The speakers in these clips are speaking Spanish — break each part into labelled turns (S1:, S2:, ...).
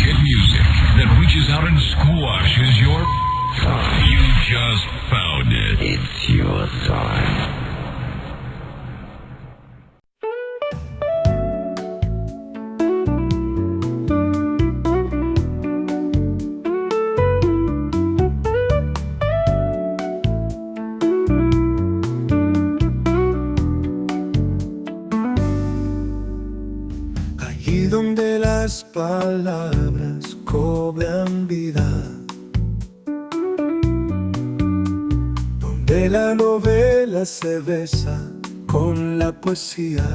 S1: hit music that reaches out and squashes your... You just found it.
S2: It's your time.
S3: Allí donde las palabras cobran vida, donde la novela se besa con la poesía,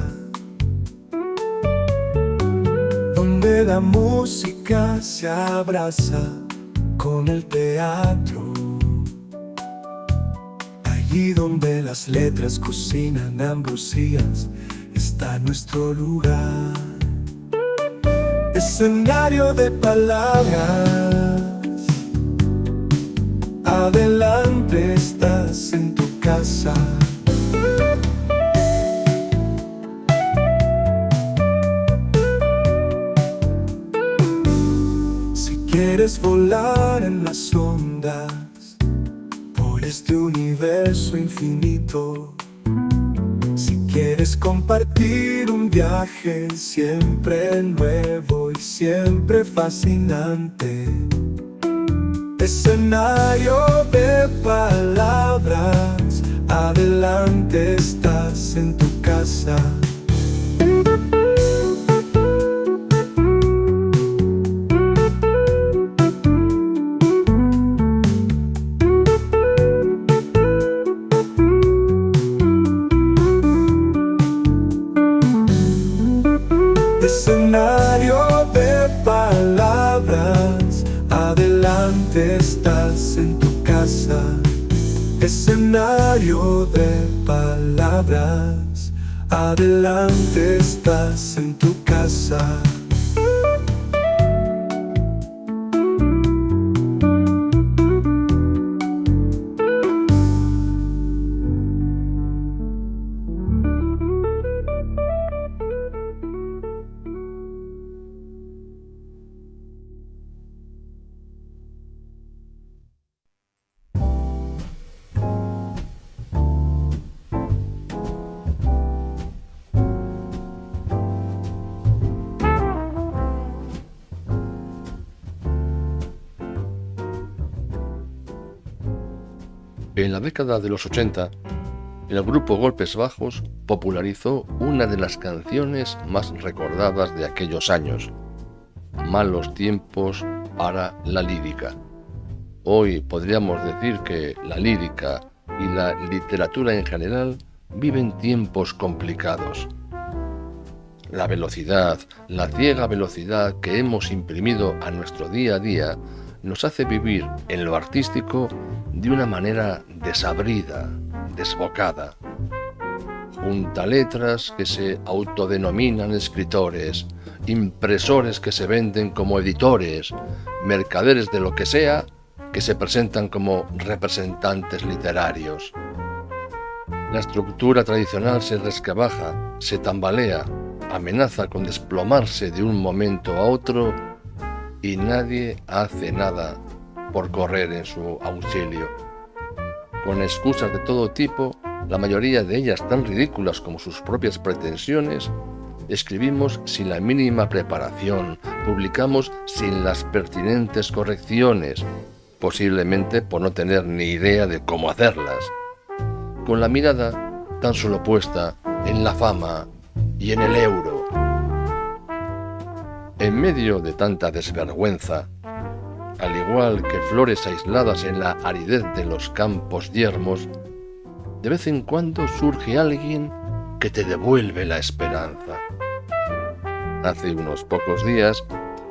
S3: donde la música se abraza con el teatro, allí donde las letras cocinan ambrosías, está nuestro lugar. Escenario de palabras, adelante estás en tu casa. Si quieres volar en las ondas por este universo infinito, si quieres compartir un viaje siempre nuevo y siempre fascinante, escenario de palabras, adelante estás en tu casa. Escenario de palabras, adelante estás en tu casa. Escenario de palabras, adelante estás en tu casa.
S4: En la década de los 80, el grupo Golpes Bajos popularizó una de las canciones más recordadas de aquellos años, Malos tiempos para la lírica. Hoy podríamos decir que la lírica y la literatura en general viven tiempos complicados. La velocidad, la ciega velocidad que hemos imprimido a nuestro día a día nos hace vivir en lo artístico de una manera desabrida, desbocada. Juntaletras que se autodenominan escritores, impresores que se venden como editores, mercaderes de lo que sea que se presentan como representantes literarios. La estructura tradicional se resquebraja, se tambalea, amenaza con desplomarse de un momento a otro y nadie hace nada por correr en su auxilio. Con excusas de todo tipo, la mayoría de ellas tan ridículas como sus propias pretensiones, escribimos sin la mínima preparación, publicamos sin las pertinentes correcciones, posiblemente por no tener ni idea de cómo hacerlas, con la mirada tan solo puesta en la fama y en el euro. En medio de tanta desvergüenza, al igual que flores aisladas en la aridez de los campos yermos, de vez en cuando surge alguien que te devuelve la esperanza. Hace unos pocos días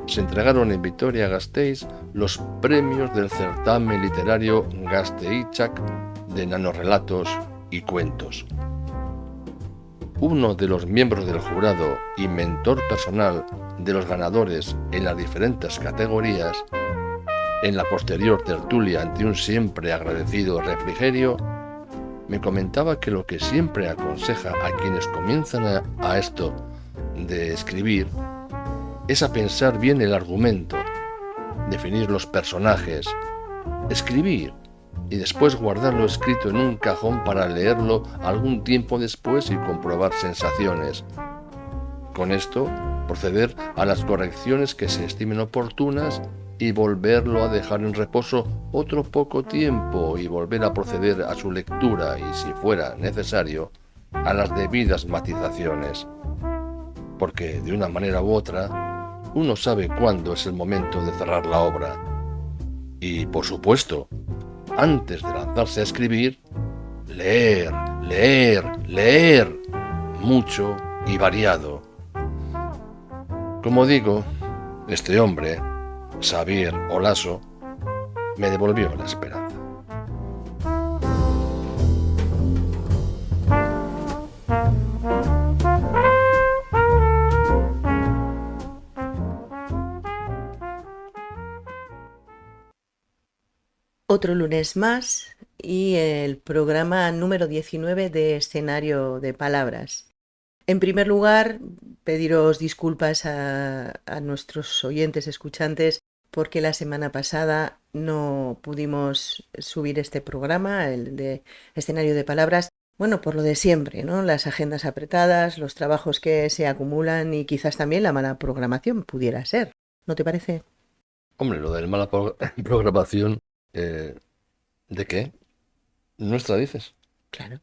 S4: se entregaron en Vitoria-Gasteiz los premios del certamen literario Gasteitzak de nanorrelatos y cuentos. Uno de los miembros del jurado y mentor personal de los ganadores en las diferentes categorías, en la posterior tertulia ante un siempre agradecido refrigerio, me comentaba que lo que siempre aconseja a quienes comienzan a esto de escribir es a pensar bien el argumento, definir los personajes, escribir y después guardarlo escrito en un cajón para leerlo algún tiempo después y comprobar sensaciones. Con esto, proceder a las correcciones que se estimen oportunas y volverlo a dejar en reposo otro poco tiempo y volver a proceder a su lectura y, si fuera necesario, a las debidas matizaciones. Porque, de una manera u otra, uno sabe cuándo es el momento de cerrar la obra. Y, por supuesto, antes de lanzarse a escribir, leer, leer, leer, mucho y variado. Como digo, este hombre, Xavier Olaso, me devolvió la esperanza.
S5: Otro lunes más y el programa número 19 de Escenario de Palabras. En primer lugar, pediros disculpas a nuestros oyentes escuchantes porque la semana pasada no pudimos subir este programa, el de Escenario de Palabras, bueno, por lo de siempre, ¿no? Las agendas apretadas, los trabajos que se acumulan y quizás también la mala programación pudiera ser, ¿no te parece?
S4: Hombre, lo de la mala programación, ¿de qué? ¿Nuestra dices?
S5: Claro.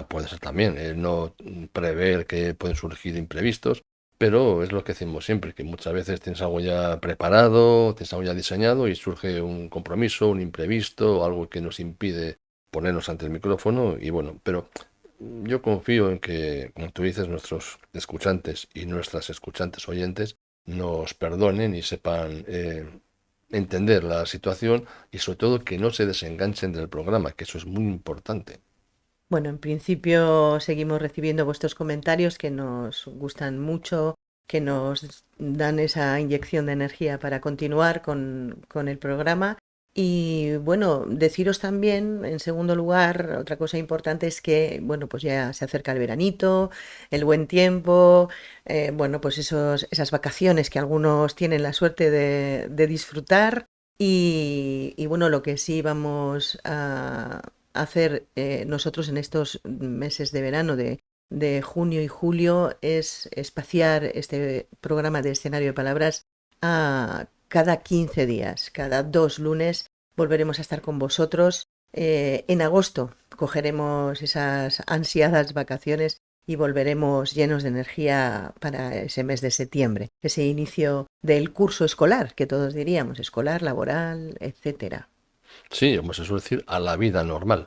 S4: Puede ser también, no prever que pueden surgir imprevistos, pero es lo que decimos siempre, que muchas veces tienes algo ya preparado, tienes algo ya diseñado y surge un compromiso, un imprevisto, algo que nos impide ponernos ante el micrófono y bueno, pero yo confío en que, como tú dices, nuestros escuchantes y nuestras escuchantes oyentes nos perdonen y sepan entender la situación y sobre todo que no se desenganchen del programa, que eso es muy importante.
S5: Bueno, en principio seguimos recibiendo vuestros comentarios que nos gustan mucho, que nos dan esa inyección de energía para continuar con el programa. Y bueno, deciros también, en segundo lugar, otra cosa importante es que, bueno, pues ya se acerca el veranito, el buen tiempo, bueno, pues esas vacaciones que algunos tienen la suerte de disfrutar. Y bueno, lo que sí vamos a hacer nosotros en estos meses de verano de junio y julio es espaciar este programa de Escenario de Palabras a cada 15 días, cada 2 lunes volveremos a estar con vosotros. En agosto cogeremos esas ansiadas vacaciones y volveremos llenos de energía para ese mes de septiembre, ese inicio del curso escolar, que todos diríamos, escolar, laboral, etcétera.
S4: Sí, como se suele decir, a la vida normal.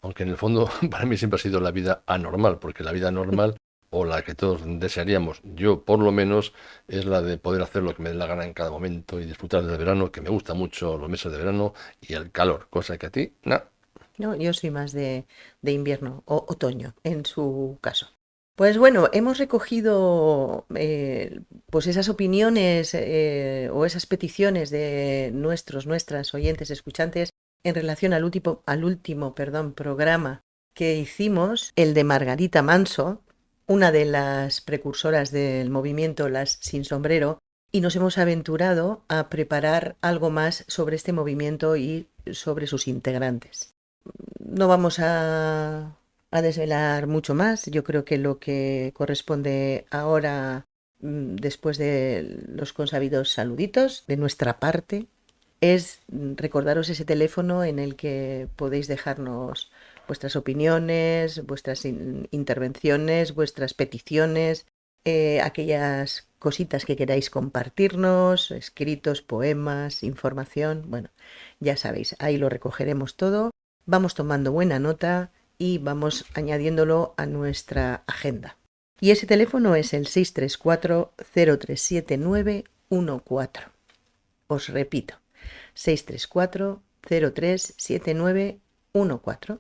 S4: Aunque en el fondo para mí siempre ha sido la vida anormal, porque la vida normal o la que todos desearíamos, yo por lo menos, es la de poder hacer lo que me dé la gana en cada momento y disfrutar del verano, que me gusta mucho los meses de verano y el calor, cosa que a ti, no.
S5: No, yo soy más de invierno o otoño, en su caso. Pues bueno, hemos recogido pues esas opiniones o esas peticiones de nuestras oyentes escuchantes en relación al último programa que hicimos, el de Margarita Manso, una de las precursoras del movimiento Las Sin Sombrero, y nos hemos aventurado a preparar algo más sobre este movimiento y sobre sus integrantes. No vamos a desvelar mucho más. Yo creo que lo que corresponde ahora, después de los consabidos saluditos de nuestra parte, es recordaros ese teléfono en el que podéis dejarnos vuestras opiniones, vuestras intervenciones, vuestras peticiones, aquellas cositas que queráis compartirnos, escritos, poemas, información. Bueno, ya sabéis, ahí lo recogeremos todo. Vamos tomando buena nota y vamos añadiéndolo a nuestra agenda. Y ese teléfono es el 634-037914. Os repito, 634-037914.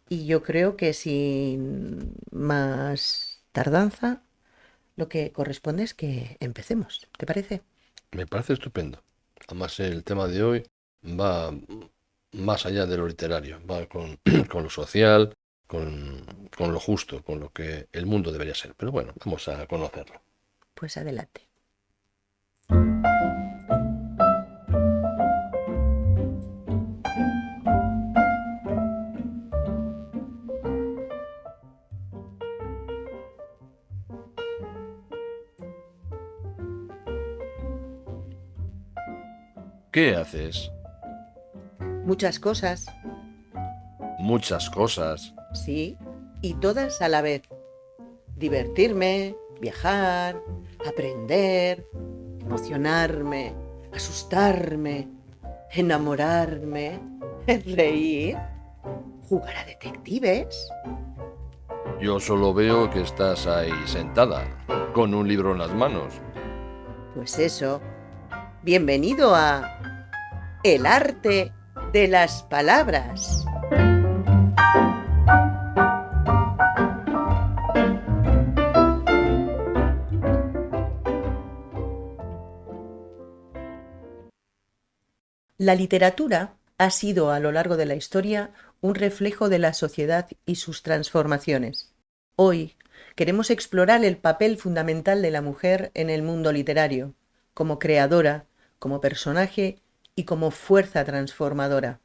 S5: Y yo creo que sin más tardanza, lo que corresponde es que empecemos. ¿Te parece?
S4: Me parece estupendo. Además, el tema de hoy va más allá de lo literario, va con, con lo social, con lo justo, con lo que el mundo debería ser. Pero bueno, vamos a conocerlo.
S5: Pues adelante.
S4: ¿Qué haces?
S5: Muchas cosas,
S4: Muchas cosas.
S5: sí, y todas a la vez. Divertirme, viajar, aprender, emocionarme, asustarme, enamorarme, reír, jugar a detectives.
S4: Yo solo veo que estás ahí sentada, con un libro en las manos.
S5: Pues eso, bienvenido a El arte de las palabras. La literatura ha sido a lo largo de la historia un reflejo de la sociedad y sus transformaciones. Hoy queremos explorar el papel fundamental de la mujer en el mundo literario, como creadora, como personaje y como fuerza transformadora.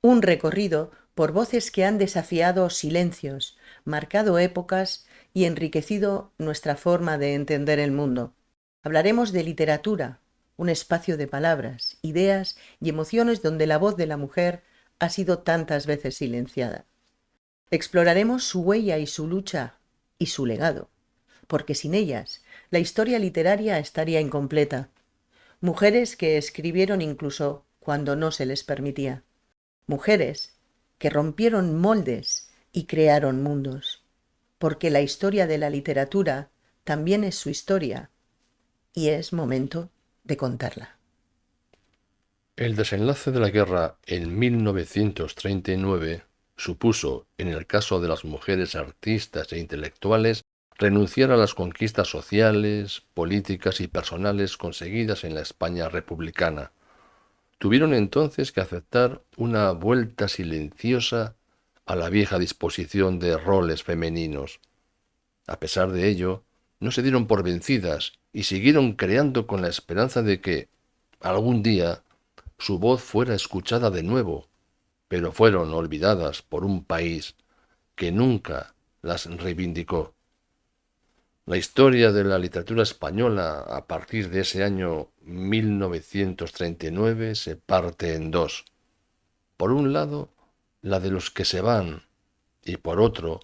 S5: Un recorrido por voces que han desafiado silencios, marcado épocas y enriquecido nuestra forma de entender el mundo. Hablaremos de literatura, un espacio de palabras, ideas y emociones donde la voz de la mujer ha sido tantas veces silenciada. Exploraremos su huella y su lucha y su legado, porque sin ellas la historia literaria estaría incompleta. Mujeres que escribieron incluso cuando no se les permitía. Mujeres que rompieron moldes y crearon mundos, porque la historia de la literatura también es su historia y es momento de contarla.
S4: El desenlace de la guerra en 1939 supuso, en el caso de las mujeres artistas e intelectuales, renunciar a las conquistas sociales, políticas y personales conseguidas en la España republicana. Tuvieron entonces que aceptar una vuelta silenciosa a la vieja disposición de roles femeninos. A pesar de ello, no se dieron por vencidas y siguieron creando con la esperanza de que, algún día, su voz fuera escuchada de nuevo, pero fueron olvidadas por un país que nunca las reivindicó. La historia de la literatura española a partir de ese año 1939 se parte en dos. Por un lado, la de los que se van y por otro,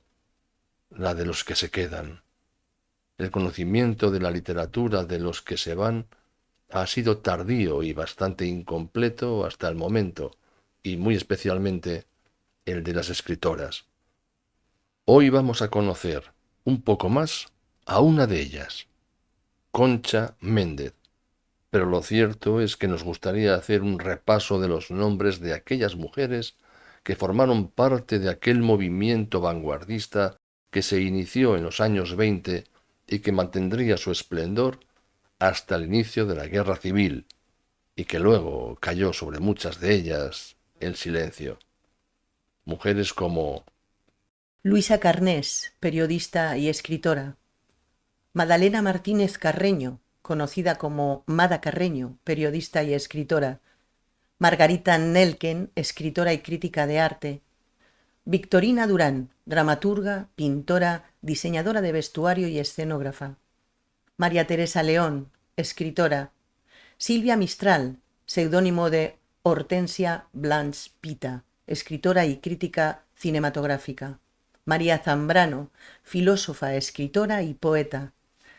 S4: la de los que se quedan. El conocimiento de la literatura de los que se van ha sido tardío y bastante incompleto hasta el momento, y muy especialmente el de las escritoras. Hoy vamos a conocer un poco más a una de ellas, Concha Méndez, pero lo cierto es que nos gustaría hacer un repaso de los nombres de aquellas mujeres que formaron parte de aquel movimiento vanguardista que se inició en los años 20 y que mantendría su esplendor hasta el inicio de la Guerra Civil, y que luego cayó sobre muchas de ellas el silencio. Mujeres como
S5: Luisa Carnés, periodista y escritora. Madalena Martínez Carreño, conocida como Mada Carreño, periodista y escritora. Margarita Nelken, escritora y crítica de arte. Victorina Durán, dramaturga, pintora, diseñadora de vestuario y escenógrafa. María Teresa León, escritora. Silvia Mistral, seudónimo de Hortensia Blanche Pita, escritora y crítica cinematográfica. María Zambrano, filósofa, escritora y poeta.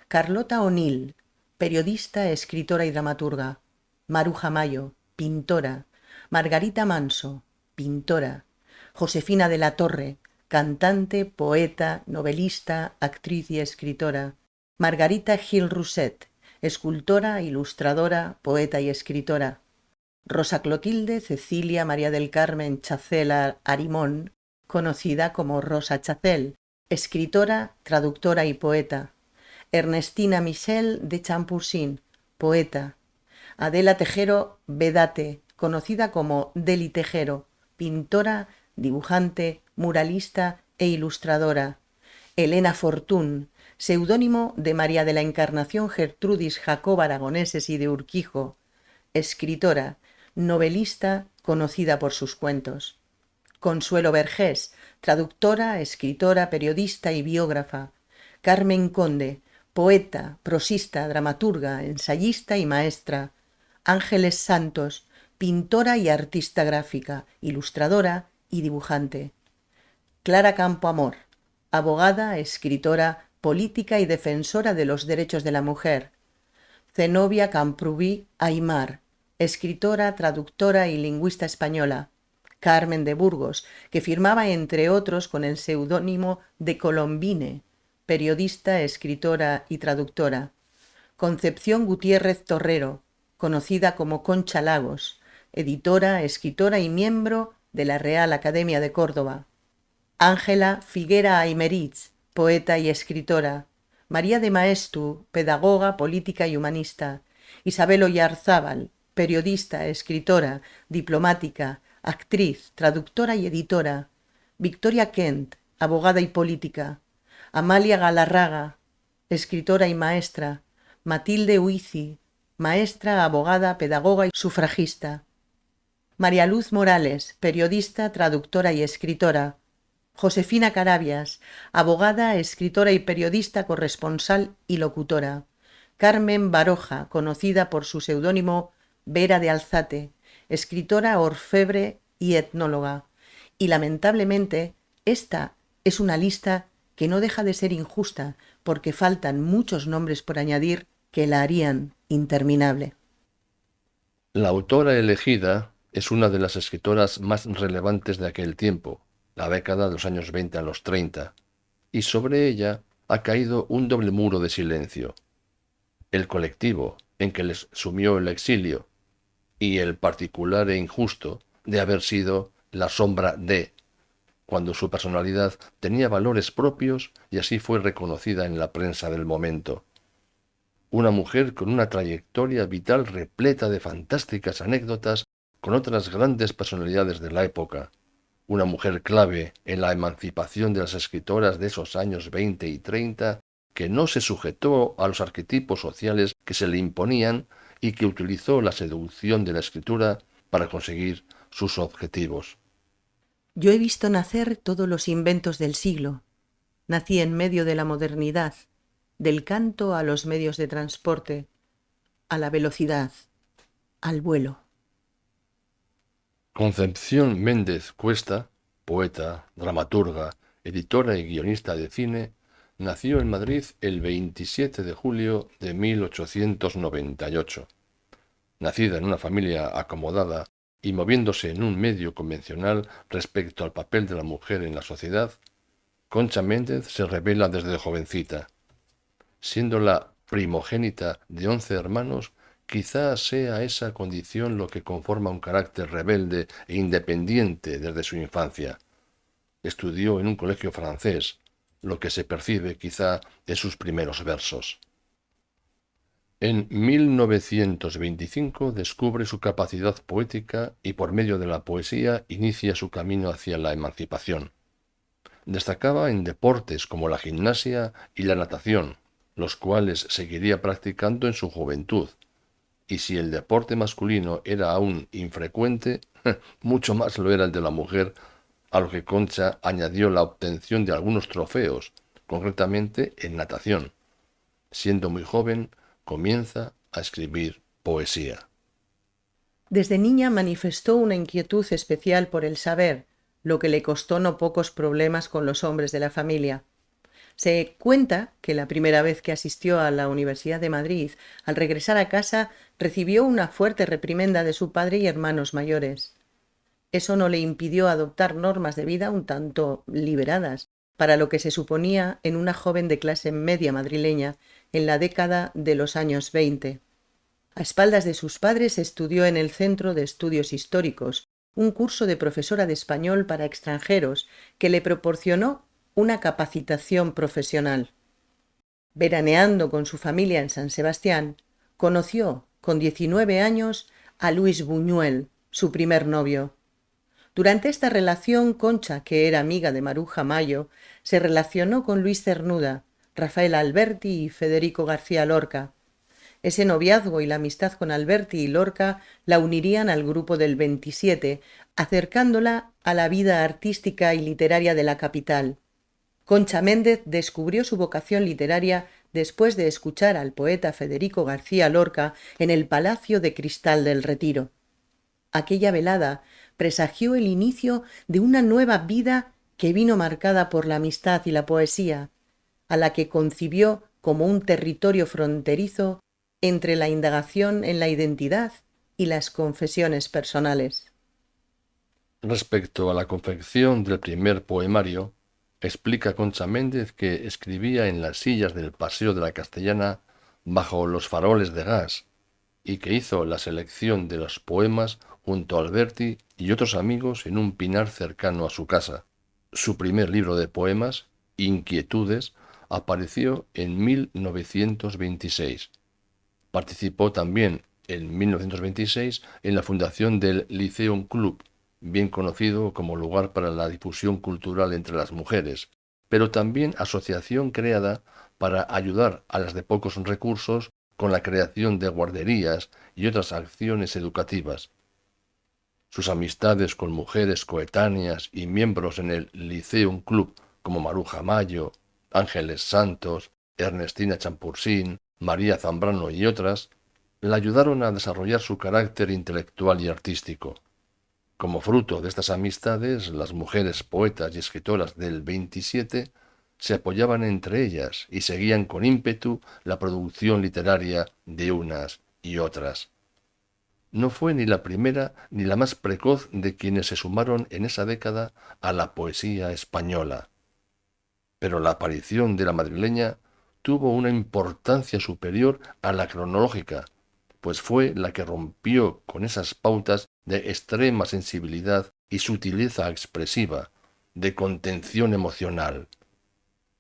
S5: Carlota O'Neill, periodista, escritora y dramaturga. Maruja Mayo, pintora. Margarita Manso, pintora. Josefina de la Torre, cantante, poeta, novelista, actriz y escritora. Margarita Gil Rousset, escultora, ilustradora, poeta y escritora. Rosa Clotilde Cecilia María del Carmen Chacel Arimón, conocida como Rosa Chacel, escritora, traductora y poeta. Ernestina Michel de Champussin, poeta. Adela Tejero Vedate, conocida como Deli Tejero, pintora, dibujante, muralista e ilustradora. Elena Fortún, seudónimo de María de la Encarnación Gertrudis Jacob Aragoneses y de Urquijo, escritora, novelista, conocida por sus cuentos. Consuelo Vergés, traductora, escritora, periodista y biógrafa. Carmen Conde, poeta, prosista, dramaturga, ensayista y maestra. Ángeles Santos, pintora y artista gráfica, ilustradora y dibujante. Clara Campoamor, abogada, escritora, política y defensora de los derechos de la mujer. Zenobia Camprubí Aymar, escritora, traductora y lingüista española. Carmen de Burgos, que firmaba entre otros con el seudónimo de Colombine, periodista, escritora y traductora. Concepción Gutiérrez Torrero, conocida como Concha Lagos, editora, escritora y miembro de la Real Academia de Córdoba. Ángela Figuera Aymerich, poeta y escritora. María de Maestu, pedagoga, política y humanista. Isabel Oyarzábal, periodista, escritora, diplomática, actriz, traductora y editora. Victoria Kent, abogada y política. Amalia Galarraga, escritora y maestra. Matilde Huici, maestra, abogada, pedagoga y sufragista. María Luz Morales, periodista, traductora y escritora. Josefina Carabias, abogada, escritora y periodista, corresponsal y locutora. Carmen Baroja, conocida por su seudónimo Vera de Alzate, escritora, orfebre y etnóloga. Y lamentablemente, esta es una lista que no deja de ser injusta, porque faltan muchos nombres por añadir que la harían interminable.
S4: La autora elegida es una de las escritoras más relevantes de aquel tiempo, la década de los años 20 a los 30, y sobre ella ha caído un doble muro de silencio. El colectivo en que les sumió el exilio y el particular e injusto de haber sido la sombra de, cuando su personalidad tenía valores propios y así fue reconocida en la prensa del momento. Una mujer con una trayectoria vital repleta de fantásticas anécdotas con otras grandes personalidades de la época. Una mujer clave en la emancipación de las escritoras de esos años 20 y 30, que no se sujetó a los arquetipos sociales que se le imponían y que utilizó la seducción de la escritura para conseguir sus objetivos.
S5: Yo he visto nacer todos los inventos del siglo. Nací en medio de la modernidad, del canto a los medios de transporte, a la velocidad, al vuelo.
S4: Concepción Méndez Cuesta, poeta, dramaturga, editora y guionista de cine, nació en Madrid el 27 de julio de 1898. Nacida en una familia acomodada y moviéndose en un medio convencional respecto al papel de la mujer en la sociedad, Concha Méndez se revela desde jovencita. Siendo la primogénita de 11 hermanos, quizá sea esa condición lo que conforma un carácter rebelde e independiente desde su infancia. Estudió en un colegio francés, lo que se percibe quizá de sus primeros versos. En 1925 descubre su capacidad poética y por medio de la poesía inicia su camino hacia la emancipación. Destacaba en deportes como la gimnasia y la natación, los cuales seguiría practicando en su juventud. Y si el deporte masculino era aún infrecuente, mucho más lo era el de la mujer, a lo que Concha añadió la obtención de algunos trofeos, concretamente en natación. Siendo muy joven, comienza a escribir poesía.
S5: Desde niña manifestó una inquietud especial por el saber, lo que le costó no pocos problemas con los hombres de la familia. Se cuenta que la primera vez que asistió a la Universidad de Madrid, al regresar a casa, recibió una fuerte reprimenda de su padre y hermanos mayores. Eso no le impidió adoptar normas de vida un tanto liberadas, para lo que se suponía en una joven de clase media madrileña en la década de los años 20. A espaldas de sus padres estudió en el Centro de Estudios Históricos, un curso de profesora de español para extranjeros que le proporcionó una capacitación profesional. Veraneando con su familia en San Sebastián, conoció, con 19 años, a Luis Buñuel, su primer novio. Durante esta relación, Concha, que era amiga de Maruja Mayo, se relacionó con Luis Cernuda, Rafael Alberti y Federico García Lorca. Ese noviazgo y la amistad con Alberti y Lorca la unirían al grupo del 27, acercándola a la vida artística y literaria de la capital. Concha Méndez descubrió su vocación literaria después de escuchar al poeta Federico García Lorca en el Palacio de Cristal del Retiro. Aquella velada presagió el inicio de una nueva vida que vino marcada por la amistad y la poesía, a la que concibió como un territorio fronterizo entre la indagación en la identidad y las confesiones personales.
S4: Respecto a la confección del primer poemario, explica Concha Méndez que escribía en las sillas del Paseo de la Castellana bajo los faroles de gas y que hizo la selección de los poemas junto a Alberti y otros amigos en un pinar cercano a su casa. Su primer libro de poemas, Inquietudes, apareció en 1926. Participó también en 1926 en la fundación del Lyceum Club, bien conocido como lugar para la difusión cultural entre las mujeres, pero también asociación creada para ayudar a las de pocos recursos con la creación de guarderías y otras acciones educativas. Sus amistades con mujeres coetáneas y miembros en el Lyceum Club como Maruja Mayo, Ángeles Santos, Ernestina Champursín, María Zambrano y otras, la ayudaron a desarrollar su carácter intelectual y artístico. Como fruto de estas amistades, las mujeres poetas y escritoras del 27 se apoyaban entre ellas y seguían con ímpetu la producción literaria de unas y otras. No fue ni la primera ni la más precoz de quienes se sumaron en esa década a la poesía española. Pero la aparición de la madrileña tuvo una importancia superior a la cronológica, pues fue la que rompió con esas pautas de extrema sensibilidad y sutileza expresiva, de contención emocional.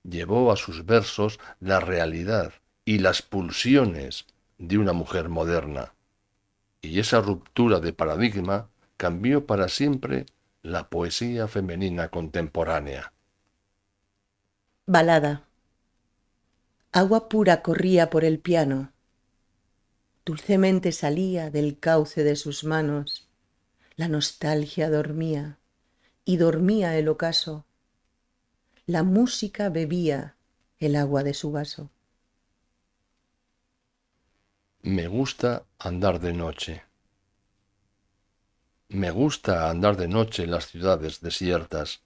S4: Llevó a sus versos la realidad y las pulsiones de una mujer moderna. Y esa ruptura de paradigma cambió para siempre la poesía femenina contemporánea.
S5: Balada. Agua pura corría por el piano. Dulcemente salía del cauce de sus manos. La nostalgia dormía, y dormía el ocaso. La música bebía el agua de su vaso.
S4: Me gusta andar de noche. Me gusta andar de noche en las ciudades desiertas,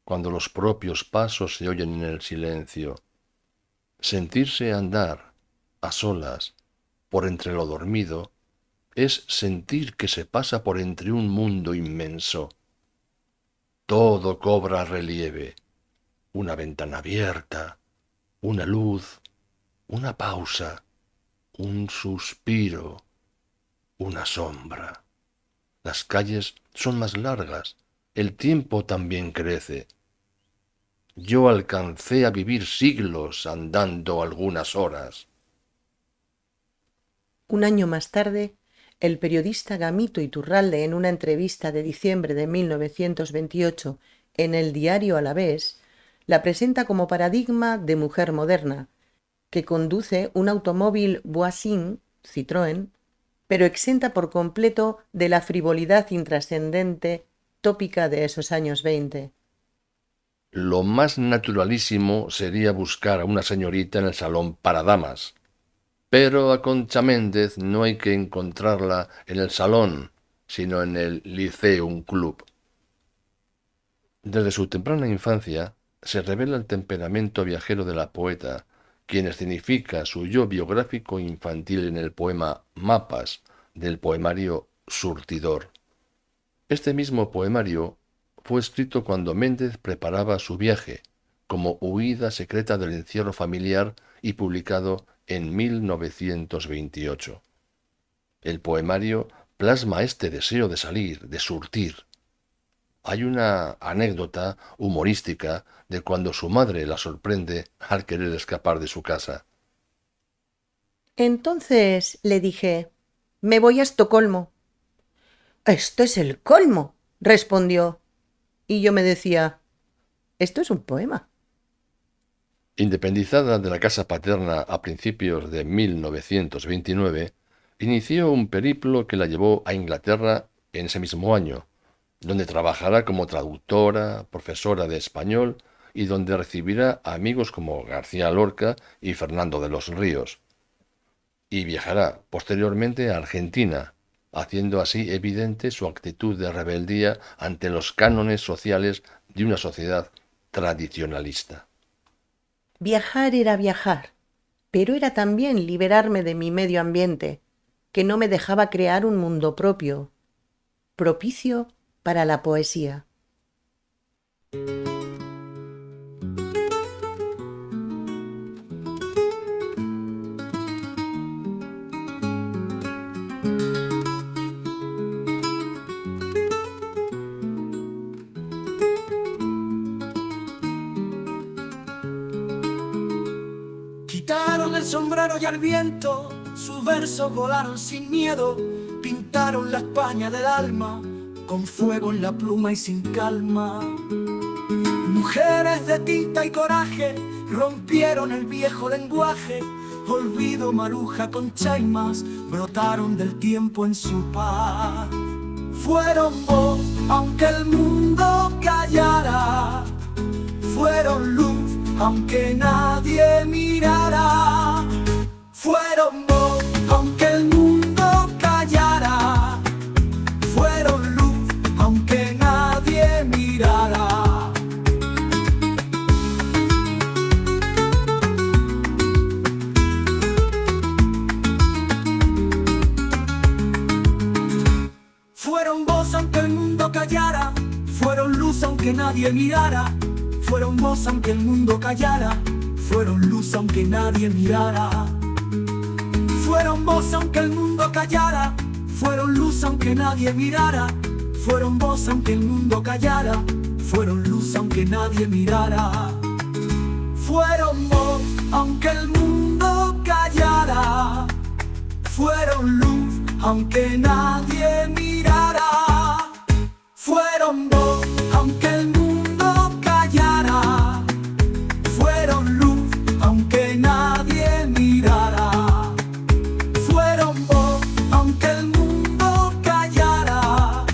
S4: cuando los propios pasos se oyen en el silencio. Sentirse andar, a solas, por entre lo dormido, es sentir que se pasa por entre un mundo inmenso. Todo cobra relieve, una ventana abierta, una luz, una pausa, un suspiro, una sombra. Las calles son más largas, el tiempo también crece. Yo alcancé a vivir siglos andando algunas horas.
S5: Un año más tarde, el periodista Gamito Iturralde, en una entrevista de diciembre de 1928 en el diario Alavés, la presenta como paradigma de mujer moderna, que conduce un automóvil Voisin, Citroën, pero exenta por completo de la frivolidad intrascendente tópica de esos años 20.
S4: Lo más naturalísimo sería buscar a una señorita en el salón para damas. Pero a Concha Méndez no hay que encontrarla en el salón, sino en el Lyceum Club. Desde su temprana infancia se revela el temperamento viajero de la poeta, quien escenifica su yo biográfico infantil en el poema Mapas del poemario Surtidor. Este mismo poemario fue escrito cuando Méndez preparaba su viaje, como huida secreta del encierro familiar y publicado en 1928. El poemario plasma este deseo de salir, de surtir. Hay una anécdota humorística de cuando su madre la sorprende al querer escapar de su casa.
S5: Entonces le dije, me voy a Estocolmo. Esto es el colmo, respondió. Y yo me decía, esto es un poema.
S4: Independizada de la casa paterna a principios de 1929, inició un periplo que la llevó a Inglaterra en ese mismo año, donde trabajará como traductora, profesora de español y donde recibirá a amigos como García Lorca y Fernando de los Ríos. Y viajará posteriormente a Argentina, haciendo así evidente su actitud de rebeldía ante los cánones sociales de una sociedad tradicionalista.
S5: Viajar era viajar, pero era también liberarme de mi medio ambiente, que no me dejaba crear un mundo propio, propicio para la poesía.
S3: Quitaron el sombrero y al viento, sus versos volaron sin miedo, pintaron la España del alma, con fuego en la pluma y sin calma. Mujeres de tinta y coraje, rompieron el viejo lenguaje, olvido, maruja con chaimas, brotaron del tiempo en su paz. Fueron voz, aunque el mundo callara, fueron luz, aunque nadie mirara. Fueron voz, aunque el mundo callara, fueron luz, aunque nadie mirara. Fueron voz, aunque el mundo callara, fueron luz, aunque nadie mirara. Fueron voz aunque el mundo callara, fueron luz aunque nadie mirara. Fueron voz aunque el mundo callara, fueron luz aunque nadie mirara. Fueron voz aunque el mundo callara, fueron luz aunque nadie mirara. Fueron voz aunque el mundo callara, fueron luz aunque nadie mirara. Fueron voz aunque el mundo callara, fueron luz aunque nadie mirara. Fueron voz aunque el mundo callara,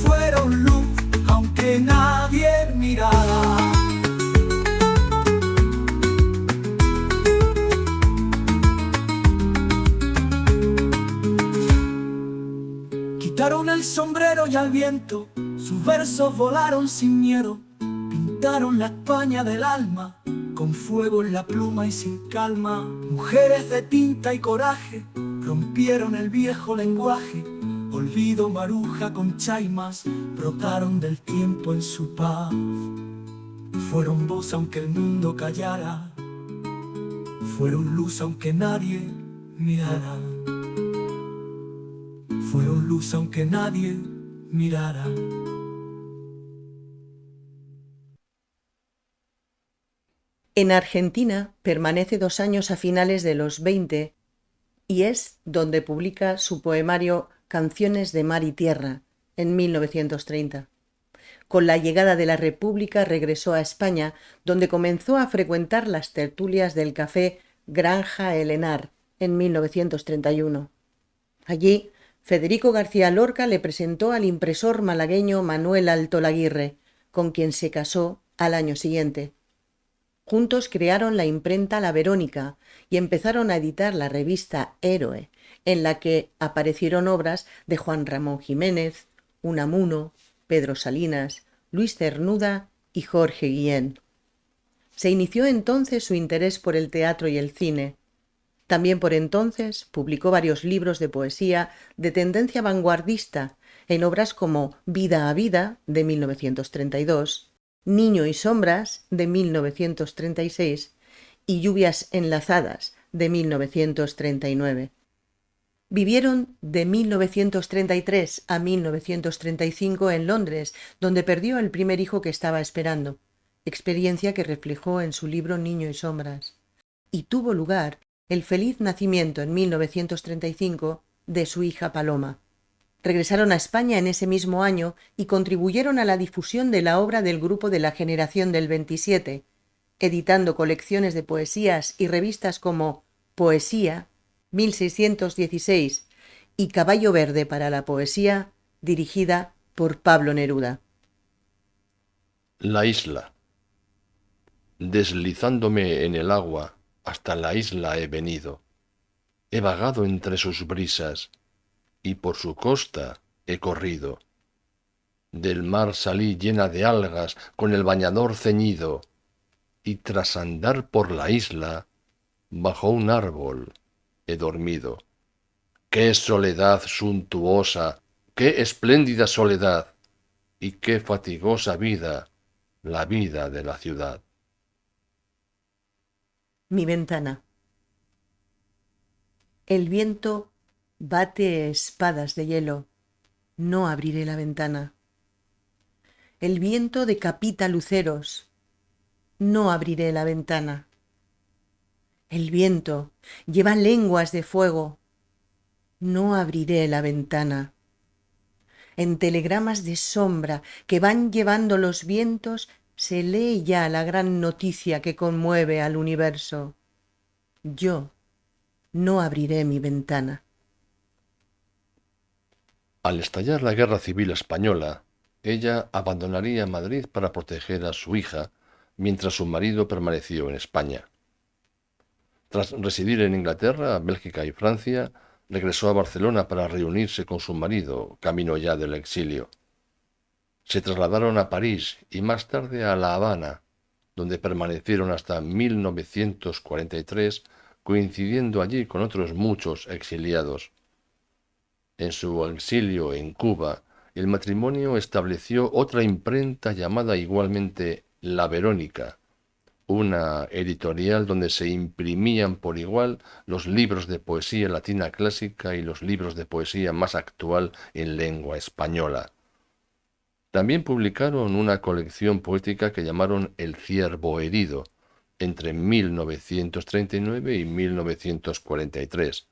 S3: fueron luz aunque nadie mirara. Quitaron el sombrero y al viento, sus versos volaron sin miedo, pintaron la España del alma, con fuego en la pluma y sin calma. Mujeres de tinta y coraje, rompieron el viejo lenguaje, olvido, maruja con chaimas, brotaron del tiempo en su paz. Fueron voz aunque el mundo callara, fueron luz aunque nadie mirara. Fueron luz aunque nadie mirara.
S5: En Argentina permanece 2 años a finales de los 20 y es donde publica su poemario Canciones de mar y tierra en 1930. Con la llegada de la República regresó a España, donde comenzó a frecuentar las tertulias del café Granja El Henar en 1931. Allí, Federico García Lorca le presentó al impresor malagueño Manuel Altolaguirre, con quien se casó al año siguiente. Juntos crearon la imprenta La Verónica y empezaron a editar la revista Héroe, en la que aparecieron obras de Juan Ramón Jiménez, Unamuno, Pedro Salinas, Luis Cernuda y Jorge Guillén. Se inició entonces su interés por el teatro y el cine. También por entonces publicó varios libros de poesía de tendencia vanguardista en obras como Vida a Vida, de 1932, Niño y Sombras, de 1936, y Lluvias Enlazadas, de 1939. Vivieron de 1933 a 1935 en Londres, donde perdió el primer hijo que estaba esperando, experiencia que reflejó en su libro Niño y Sombras, y tuvo lugar el feliz nacimiento en 1935 de su hija Paloma. Regresaron a España en ese mismo año y contribuyeron a la difusión de la obra del grupo de la Generación del 27, editando colecciones de poesías y revistas como Poesía, 1616, y Caballo Verde para la Poesía, dirigida por Pablo Neruda.
S4: La isla. Deslizándome en el agua, hasta la isla he venido. He vagado entre sus brisas, y por su costa he corrido. Del mar salí llena de algas, con el bañador ceñido, y tras andar por la isla, bajo un árbol he dormido. ¡Qué soledad suntuosa! ¡Qué espléndida soledad! Y qué fatigosa vida, la vida de la ciudad.
S5: Mi ventana. El viento bate espadas de hielo. No abriré la ventana. El viento decapita luceros. No abriré la ventana. El viento lleva lenguas de fuego. No abriré la ventana. En telegramas de sombra que van llevando los vientos se lee ya la gran noticia que conmueve al universo. Yo no abriré mi ventana.
S4: Al estallar la Guerra Civil Española, ella abandonaría Madrid para proteger a su hija, mientras su marido permaneció en España. Tras residir en Inglaterra, Bélgica y Francia, regresó a Barcelona para reunirse con su marido, camino ya del exilio. Se trasladaron a París y más tarde a La Habana, donde permanecieron hasta 1943, coincidiendo allí con otros muchos exiliados. En su exilio en Cuba, el matrimonio estableció otra imprenta llamada igualmente La Verónica, una editorial donde se imprimían por igual los libros de poesía latina clásica y los libros de poesía más actual en lengua española. También publicaron una colección poética que llamaron El Ciervo Herido, entre 1939 y 1943.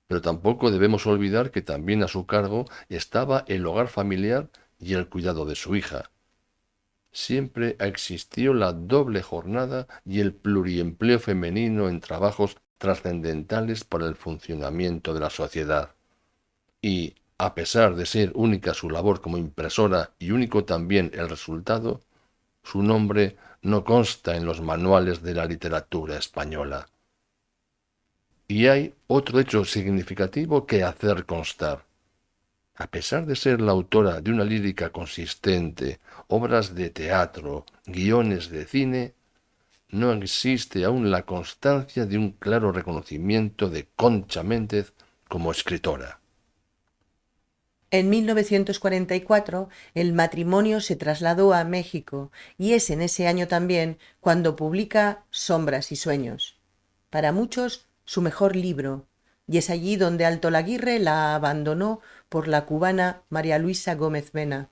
S4: Pero tampoco debemos olvidar que también a su cargo estaba el hogar familiar y el cuidado de su hija. Siempre existió la doble jornada y el pluriempleo femenino en trabajos trascendentales para el funcionamiento de la sociedad. Y, a pesar de ser única su labor como impresora y único también el resultado, su nombre no consta en los manuales de la literatura española. Y hay otro hecho significativo que hacer constar. A pesar de ser la autora de una lírica consistente, obras de teatro, guiones de cine, no existe aún la constancia de un claro reconocimiento de Concha Méndez como escritora.
S5: En 1944 el matrimonio se trasladó a México y es en ese año también cuando publica Sombras y Sueños. Para muchos, su mejor libro, y es allí donde Altolaguirre la abandonó por la cubana María Luisa Gómez Mena.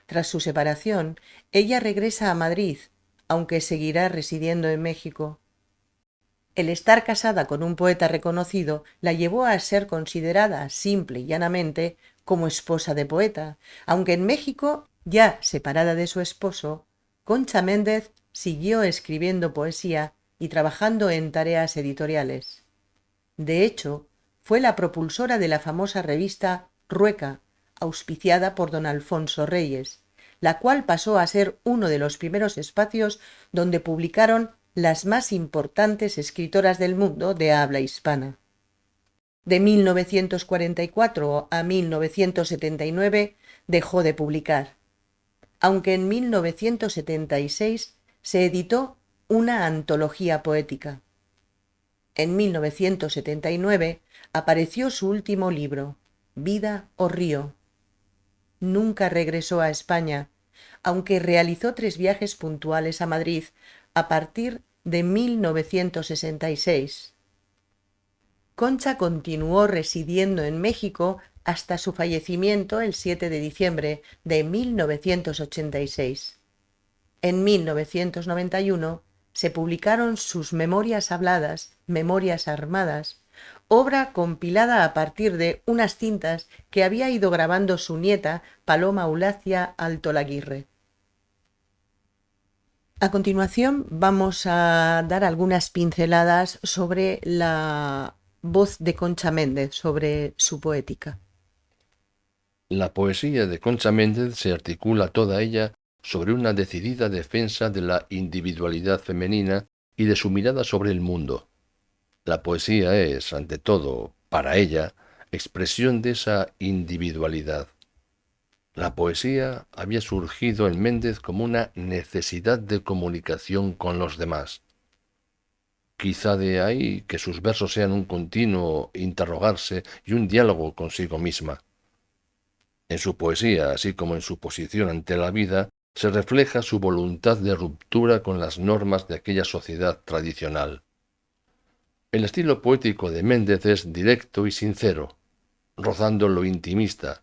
S5: Tras su separación, ella regresa a Madrid, aunque seguirá residiendo en México. El estar casada con un poeta reconocido la llevó a ser considerada, simple y llanamente, como esposa de poeta, aunque en México, ya separada de su esposo, Concha Méndez siguió escribiendo poesía y trabajando en tareas editoriales. De hecho, fue la propulsora de la famosa revista Rueca, auspiciada por don Alfonso Reyes, la cual pasó a ser uno de los primeros espacios donde publicaron las más importantes escritoras del mundo de habla hispana. De 1944 a 1979 dejó de publicar, aunque en 1976 se editó una antología poética. En 1979 apareció su último libro, Vida o Río. Nunca regresó a España, aunque realizó 3 viajes puntuales a Madrid a partir de 1966. Concha continuó residiendo en México hasta su fallecimiento el 7 de diciembre de 1986. En 1991 se publicaron sus Memorias Habladas, Memorias Armadas, obra compilada a partir de unas cintas que había ido grabando su nieta Paloma Eulacia Altolaguirre. A continuación vamos a dar algunas pinceladas sobre la voz de Concha Méndez, sobre su poética.
S4: La poesía de Concha Méndez se articula toda ella sobre una decidida defensa de la individualidad femenina y de su mirada sobre el mundo. La poesía es, ante todo, para ella, expresión de esa individualidad. La poesía había surgido en Méndez como una necesidad de comunicación con los demás. Quizá de ahí que sus versos sean un continuo interrogarse y un diálogo consigo misma. En su poesía, así como en su posición ante la vida, se refleja su voluntad de ruptura con las normas de aquella sociedad tradicional. El estilo poético de Méndez es directo y sincero, rozando lo intimista,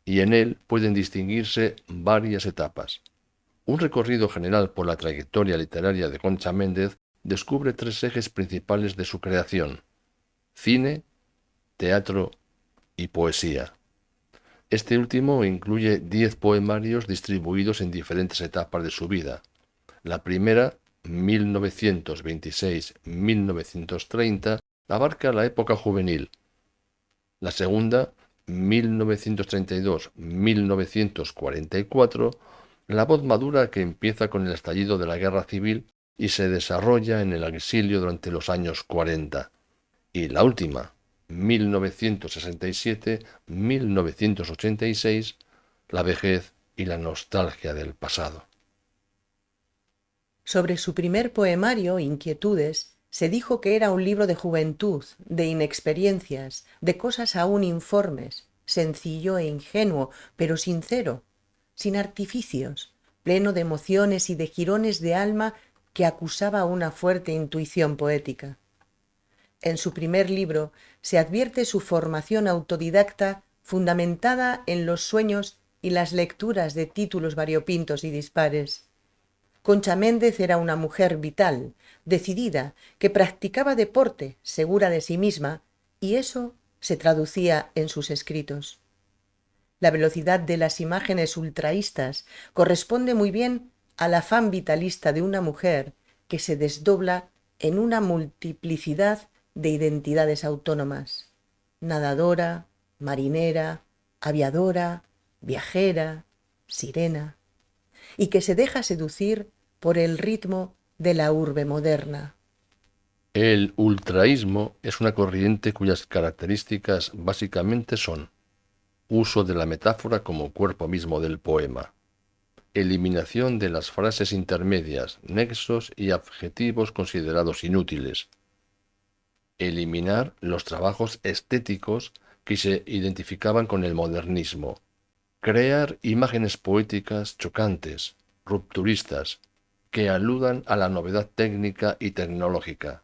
S4: y en él pueden distinguirse varias etapas. Un recorrido general por la trayectoria literaria de Concha Méndez descubre tres ejes principales de su creación: cine, teatro y poesía. Este último incluye 10 poemarios distribuidos en diferentes etapas de su vida. La primera, 1926-1930, abarca la época juvenil. La segunda, 1932-1944, la voz madura que empieza con el estallido de la Guerra Civil y se desarrolla en el exilio durante los años 40. Y la última, 1967-1986, la vejez y la nostalgia del pasado.
S5: Sobre su primer poemario, Inquietudes, se dijo que era un libro de juventud, de inexperiencias, de cosas aún informes, sencillo e ingenuo, pero sincero, sin artificios, pleno de emociones y de jirones de alma que acusaba una fuerte intuición poética. En su primer libro se advierte su formación autodidacta fundamentada en los sueños y las lecturas de títulos variopintos y dispares. Concha Méndez era una mujer vital, decidida, que practicaba deporte, segura de sí misma, y eso se traducía en sus escritos. La velocidad de las imágenes ultraístas corresponde muy bien al afán vitalista de una mujer que se desdobla en una multiplicidad de identidades autónomas: nadadora, marinera, aviadora, viajera, sirena, y que se deja seducir por el ritmo de la urbe moderna.
S4: El ultraísmo es una corriente cuyas características básicamente son: uso de la metáfora como cuerpo mismo del poema, eliminación de las frases intermedias, nexos y adjetivos considerados inútiles, eliminar los trabajos estéticos que se identificaban con el modernismo, crear imágenes poéticas chocantes, rupturistas, que aludan a la novedad técnica y tecnológica,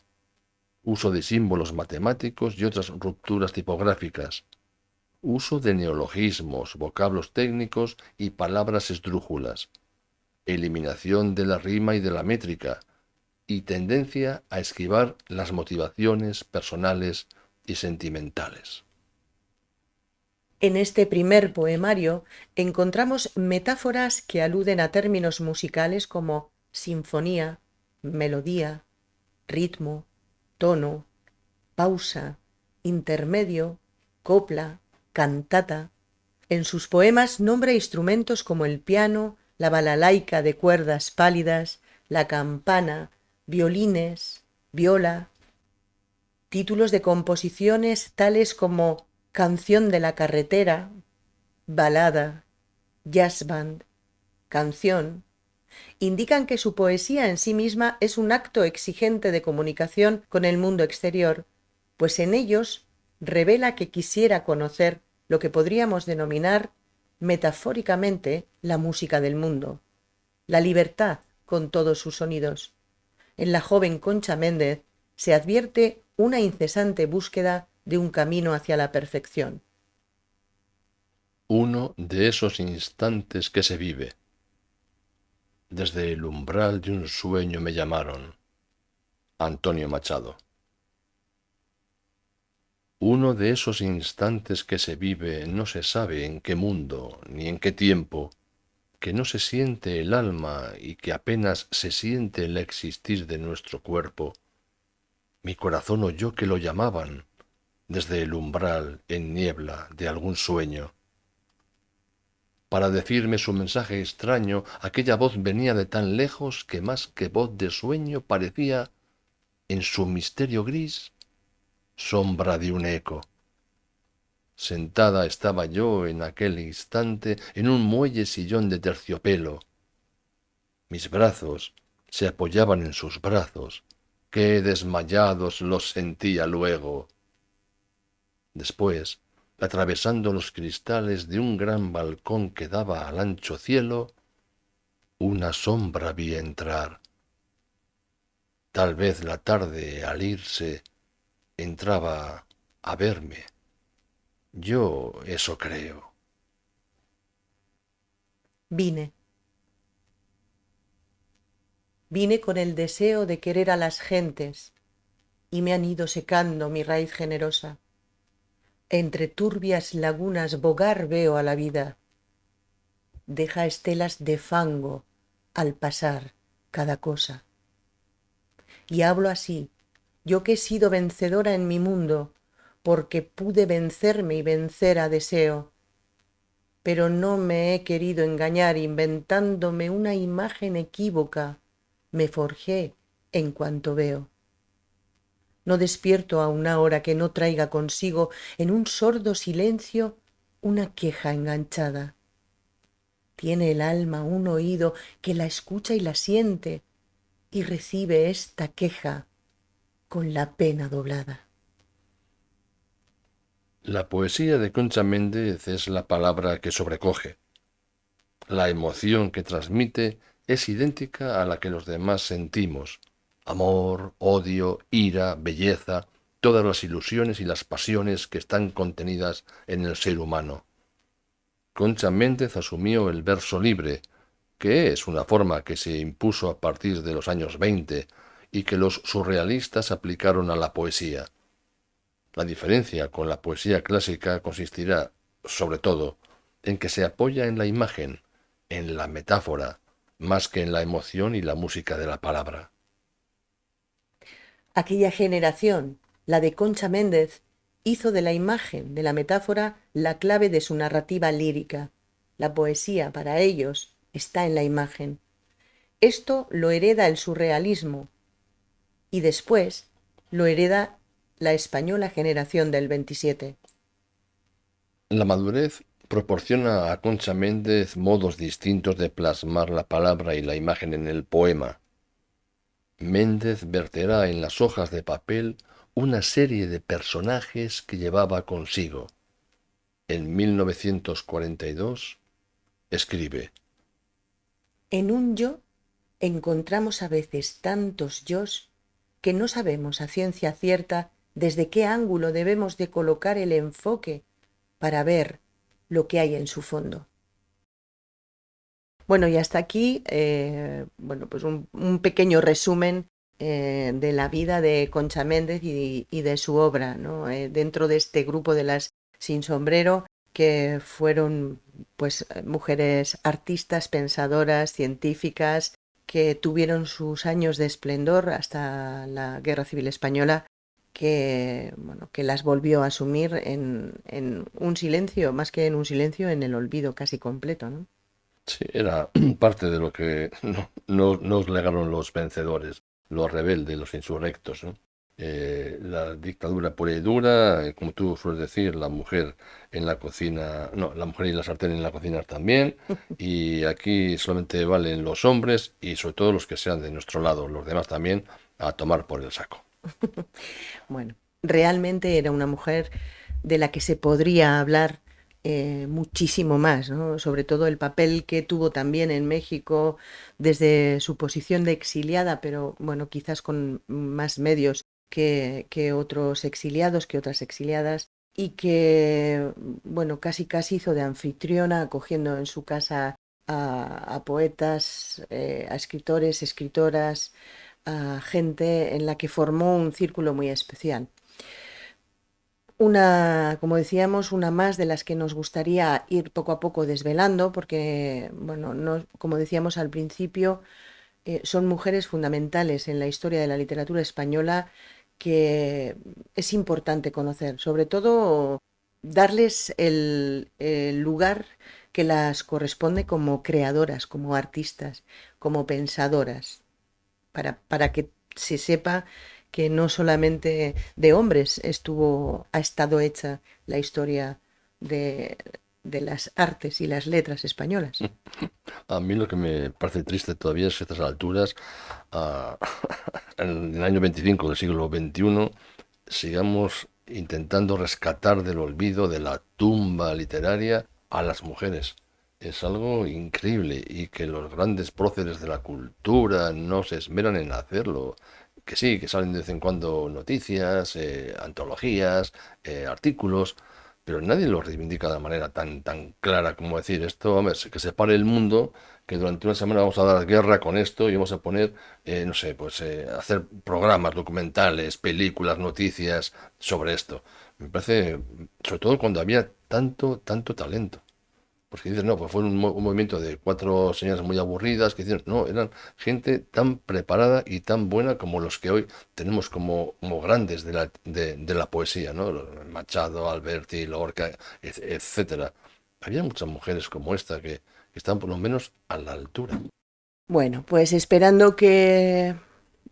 S4: uso de símbolos matemáticos y otras rupturas tipográficas, uso de neologismos, vocablos técnicos y palabras esdrújulas, eliminación de la rima y de la métrica, y tendencia a esquivar las motivaciones personales y sentimentales.
S5: En este primer poemario encontramos metáforas que aluden a términos musicales como sinfonía, melodía, ritmo, tono, pausa, intermedio, copla, cantata. En sus poemas nombra instrumentos como el piano, la balalaica de cuerdas pálidas, la campana, violines, viola. Títulos de composiciones tales como Canción de la carretera, balada, jazz band, canción, indican que su poesía en sí misma es un acto exigente de comunicación con el mundo exterior, pues en ellos revela que quisiera conocer lo que podríamos denominar metafóricamente la música del mundo, la libertad con todos sus sonidos. En la joven Concha Méndez se advierte una incesante búsqueda de un camino hacia la perfección.
S4: Uno de esos instantes que se vive. Desde el umbral de un sueño me llamaron. Antonio Machado. Uno de esos instantes que se vive no se sabe en qué mundo ni en qué tiempo, que no se siente el alma y que apenas se siente el existir de nuestro cuerpo. Mi corazón oyó que lo llamaban desde el umbral en niebla de algún sueño. para decirme su mensaje extraño. Aquella voz venía de tan lejos que más que voz de sueño parecía, en su misterio gris, sombra de un eco. Sentada estaba yo en aquel instante en un muelle sillón de terciopelo. Mis brazos se apoyaban en sus brazos, que desmayados los sentía luego. Después, atravesando los cristales de un gran balcón que daba al ancho cielo, una sombra vi entrar. Tal vez la tarde, al irse, entraba a verme. Yo eso creo.
S5: Vine. Vine con el deseo de querer a las gentes, y me han ido secando mi raíz generosa. Entre turbias lagunas bogar veo a la vida. Deja estelas de fango al pasar cada cosa. Y hablo así, yo que he sido vencedora en mi mundo, porque pude vencerme y vencer a deseo. Pero no me he querido engañar inventándome una imagen equívoca. Me forjé en cuanto veo. No despierto a una hora que no traiga consigo en un sordo silencio una queja enganchada. Tiene el alma un oído que la escucha y la siente y recibe esta queja con la pena doblada.
S4: La poesía de Concha Méndez es la palabra que sobrecoge. La emoción que transmite es idéntica a la que los demás sentimos. Amor, odio, ira, belleza, todas las ilusiones y las pasiones que están contenidas en el ser humano. Concha Méndez asumió el verso libre, que es una forma que se impuso a partir de los años 20 y que los surrealistas aplicaron a la poesía. La diferencia con la poesía clásica consistirá, sobre todo, en que se apoya en la imagen, en la metáfora, más que en la emoción y la música de la palabra.
S5: Aquella generación, la de Concha Méndez, hizo de la imagen, de la metáfora, la clave de su narrativa lírica. La poesía, para ellos, está en la imagen. Esto lo hereda el surrealismo y después lo hereda la española generación del 27.
S4: La madurez proporciona a Concha Méndez modos distintos de plasmar la palabra y la imagen en el poema. Méndez verterá en las hojas de papel una serie de personajes que llevaba consigo. En 1942 escribe:
S5: En un yo encontramos a veces tantos yos que no sabemos a ciencia cierta desde qué ángulo debemos de colocar el enfoque para ver lo que hay en su fondo. Bueno, y hasta aquí, pues un pequeño resumen de la vida de Concha Méndez y de su obra, ¿no? Dentro de este grupo de las Sin Sombrero, que fueron pues mujeres artistas, pensadoras, científicas, que tuvieron sus años de esplendor hasta la Guerra Civil Española, que las volvió a sumir en un silencio, más que en un silencio, en el olvido casi completo, ¿no?
S4: Sí, era parte de lo que nos legaron los vencedores, los rebeldes, los insurrectos, ¿no? La dictadura pura y dura, como tú sueles decir, la mujer en la cocina, no, la mujer y la sartén en la cocina también, y aquí solamente valen los hombres y sobre todo los que sean de nuestro lado, los demás también a tomar por el saco.
S5: Bueno, realmente era una mujer de la que se podría hablar muchísimo más, ¿no? Sobre todo el papel que tuvo también en México desde su posición de exiliada, pero bueno, quizás con más medios que otros exiliados, que otras exiliadas, y que, bueno, casi hizo de anfitriona, acogiendo en su casa a poetas, a escritores, escritoras, a gente en la que formó un círculo muy especial. Una, como decíamos, una más de las que nos gustaría ir poco a poco desvelando, porque, bueno, no, como decíamos al principio, son mujeres fundamentales en la historia de la literatura española que es importante conocer, sobre todo darles el lugar que las corresponde como creadoras, como artistas, como pensadoras, para que se sepa que no solamente de hombres ha estado hecha la historia de las artes y las letras españolas.
S4: A mí lo que me parece triste todavía es que a estas alturas, en el año 25 del siglo XXI, sigamos intentando rescatar del olvido, de la tumba literaria, a las mujeres. Es algo increíble, y que los grandes próceres de la cultura no se esmeran en hacerlo. Que sí, que salen de vez en cuando noticias, antologías, artículos, pero nadie lo reivindica de manera tan clara como decir esto, hombre, que se pare el mundo, que durante una semana vamos a dar guerra con esto y vamos a poner, no sé, pues hacer programas, documentales, películas, noticias sobre esto. Me parece, sobre todo cuando había tanto talento. Porque dices, no, pues fue un movimiento de 4 señoras muy aburridas que hicieron, no, eran gente tan preparada y tan buena como los que hoy tenemos como grandes de la poesía, ¿no? Machado, Alberti, Lorca, etcétera. Había muchas mujeres como esta que estaban por lo menos a la altura.
S5: Bueno, pues esperando que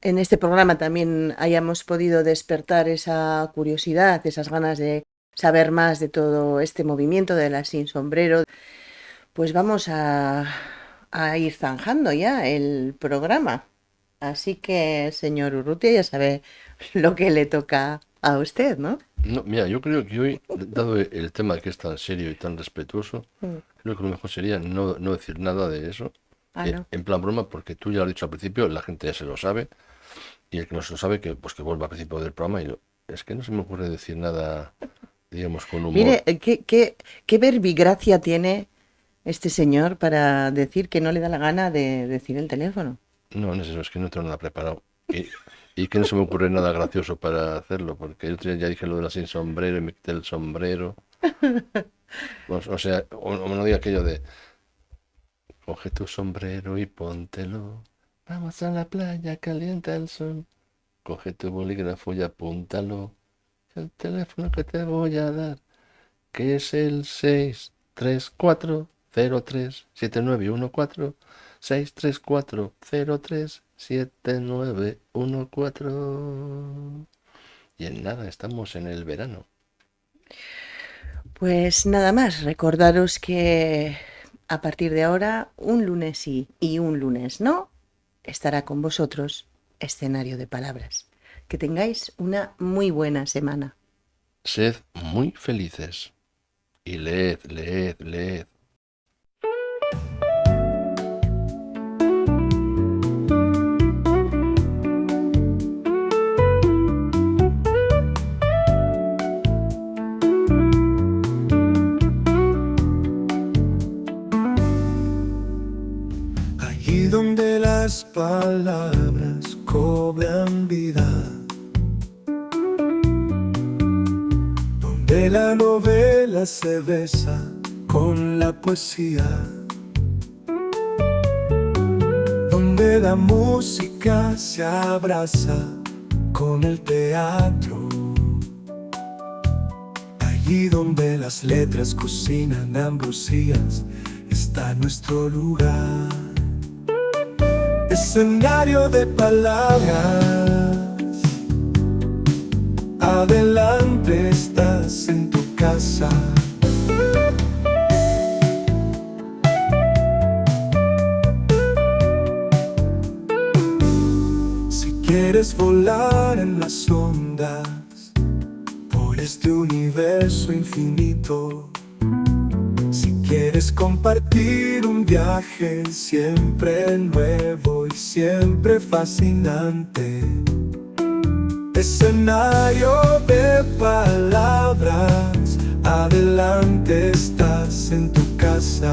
S5: en este programa también hayamos podido despertar esa curiosidad, esas ganas de saber más de todo este movimiento de las Sin Sombrero, pues vamos a ir zanjando ya el programa. Así que, señor Urrutia, ya sabe lo que le toca a usted, ¿no?
S4: No, mira, yo creo que hoy, dado el tema que es tan serio y tan respetuoso, creo que lo mejor sería no decir nada de eso.
S5: No.
S4: En plan broma, porque tú ya lo has dicho al principio, la gente ya se lo sabe, y el que no se lo sabe, que vuelva al principio del programa. Es que no se me ocurre decir nada, digamos, con humor.
S5: Mire, qué verbigracia tiene este señor para decir que no le da la gana de decir el teléfono.
S4: No es eso, es que no tengo nada preparado. Y que no se me ocurre nada gracioso para hacerlo, porque el otro día ya dije lo de la sin sombrero y me quité el sombrero. O sea, o no diga aquello de coge tu sombrero y póntelo, vamos a la playa, calienta el sol, coge tu bolígrafo y apúntalo, el teléfono que te voy a dar, que es el 634-03-7914, 634-03-7914. Y en nada, estamos en el verano.
S5: Pues nada más, recordaros que a partir de ahora, un lunes sí y un lunes no, estará con vosotros Escenario de Palabras. Que tengáis una muy buena semana.
S4: Sed muy felices y leed.
S3: Allí donde las palabras cobran vida, donde la novela se besa con la poesía, donde la música se abraza con el teatro, allí donde las letras cocinan ambrosías, está nuestro lugar. Escenario de palabras, adelante, estás en tu casa. Si quieres volar en las ondas por este universo infinito, si quieres compartir un viaje siempre nuevo y siempre fascinante, escenario de palabras, adelante, estás en tu casa.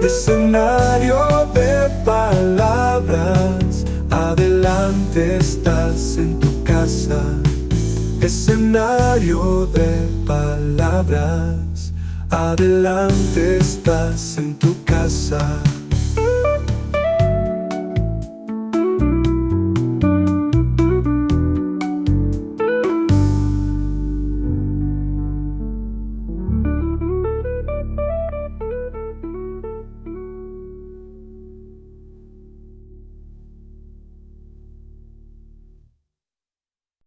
S3: Escenario de palabras, adelante, estás en tu casa. Escenario de palabras, Adelante, estás en tu casa.